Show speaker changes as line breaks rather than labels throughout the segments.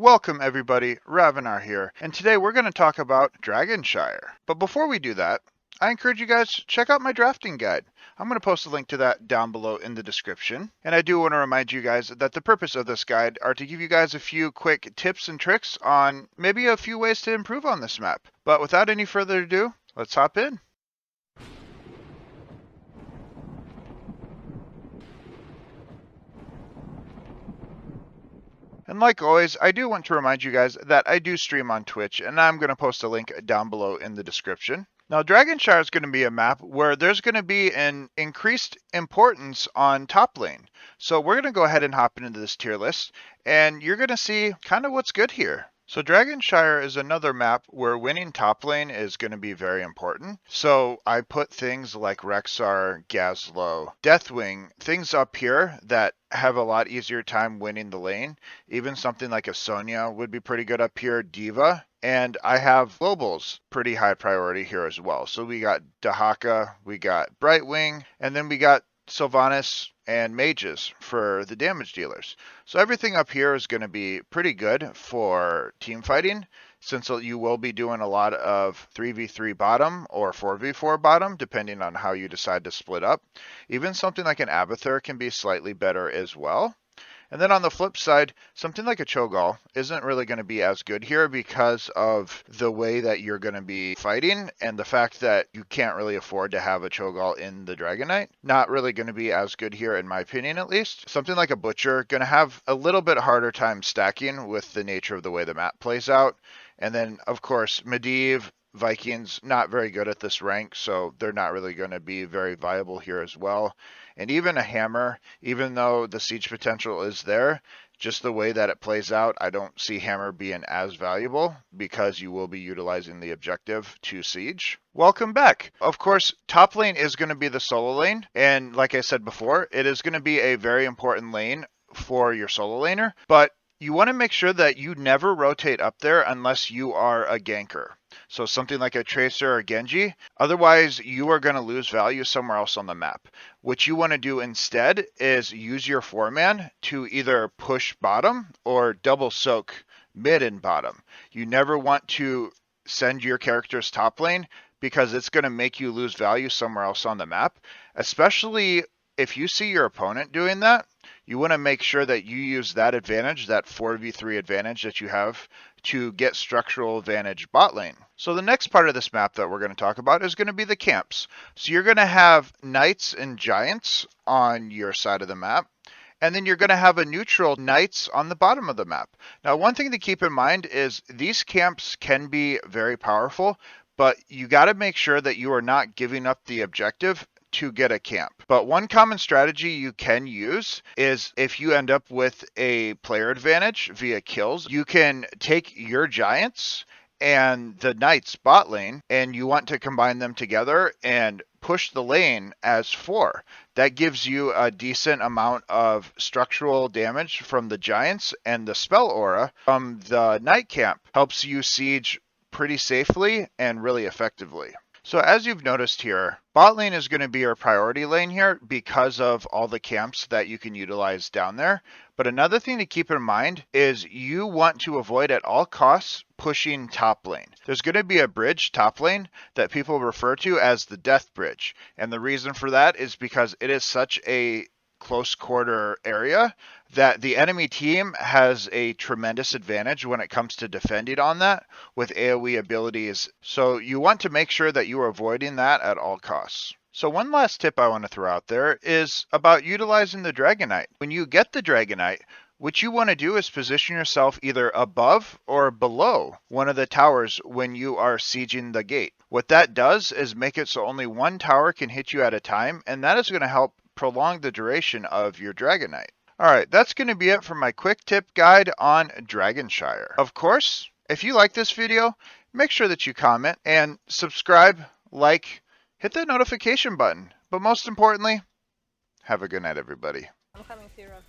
Welcome everybody, Ravenar here, and today we're going to talk about Dragon Shire. But before we do that, I encourage you guys to check out my drafting guide. I'm going to post a link to that down below in the description. And I do want to remind you guys that the purpose of this guide are to give you guys a few quick tips and tricks on maybe a few ways to improve on this map. But without any further ado, let's hop in. And like always, I do want to remind you guys that I do stream on Twitch, and I'm going to post a link down below in the description. Now, Dragon Shire is going to be a map where there's going to be an increased importance on top lane. So we're going to go ahead and hop into this tier list, and you're going to see kind of what's good here. So Dragon Shire is another map where winning top lane is going to be very important. So I put things like Rexar, Gazlowe, Deathwing, things up here that have a lot easier time winning the lane. Even something like a Sonya would be pretty good up here, Diva. And I have globals pretty high priority here as well. So we got Dahaka, we got Brightwing, and then we got Sylvanas and mages for the damage dealers. So everything up here is going to be pretty good for team fighting, since you will be doing a lot of 3v3 bottom or 4v4 bottom, depending on how you decide to split up. Even something like an Abathur can be slightly better as well. And then on the flip side, something like a Cho'Gall isn't really going to be as good here because of the way that you're going to be fighting and the fact that you can't really afford to have a Cho'Gall in the Dragonite. Not really going to be as good here in my opinion at least. Something like a Butcher going to have a little bit harder time stacking with the nature of the way the map plays out. And then of course Medivh, Vikings, not very good at this rank, so they're not really going to be very viable here as well. And even a Hammer, even though the siege potential is there, just the way that it plays out, I don't see Hammer being as valuable because you will be utilizing the objective to siege. Welcome back. Of course, top lane is going to be the solo lane, and like I said before, it is going to be a very important lane for your solo laner, but you want to make sure that you never rotate up there unless you are a ganker. So something like a Tracer or Genji. Otherwise, you are going to lose value somewhere else on the map. What you want to do instead is use your 4-man to either push bottom or double soak mid and bottom. You never want to send your characters top lane because it's going to make you lose value somewhere else on the map, especially if you see your opponent doing that. You want to make sure that you use that advantage, that 4v3 advantage that you have, to get structural advantage bot lane. So the next part of this map that we're going to talk about is going to be the camps. So you're going to have knights and giants on your side of the map, and then you're going to have a neutral knights on the bottom of the map. Now, one thing to keep in mind is these camps can be very powerful, but you got to make sure that you are not giving up the objective to get a camp. But one common strategy you can use is if you end up with a player advantage via kills, you can take your giants and the knights bot lane, and you want to combine them together and push the lane as 4. That gives you a decent amount of structural damage from the giants, and the spell aura from the knight camp helps you siege pretty safely and really effectively. So as you've noticed here, bot lane is going to be your priority lane here because of all the camps that you can utilize down there. But another thing to keep in mind is you want to avoid at all costs pushing top lane. There's going to be a bridge top lane that people refer to as the death bridge. And the reason for that is because it is such a close quarter area that the enemy team has a tremendous advantage when it comes to defending on that with AoE abilities. So you want to make sure that you are avoiding that at all costs. So one last tip I want to throw out there is about utilizing the Dragonite. When you get the Dragonite, what you want to do is position yourself either above or below one of the towers when you are sieging the gate. What that does is make it so only one tower can hit you at a time, and that is going to help prolong the duration of your Dragonite. Alright, that's going to be it for my quick tip guide on Dragon Shire. Of course, if you like this video, make sure that you comment and subscribe, like, hit the notification button. But most importantly, have a good night, everybody.
I'm coming to you right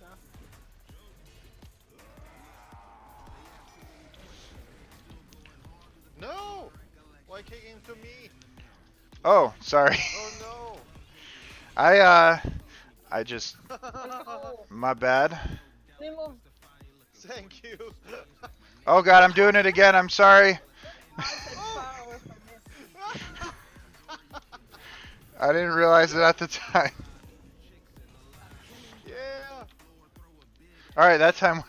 now.
No! Why kicking to me?
Oh, sorry.
Oh no!
I just,
No.
my bad.
Remove.
Thank you!
Oh god, I'm doing it again. I'm sorry.
It's far away from me.
I didn't realize it at the time.
Yeah.
All right, that time was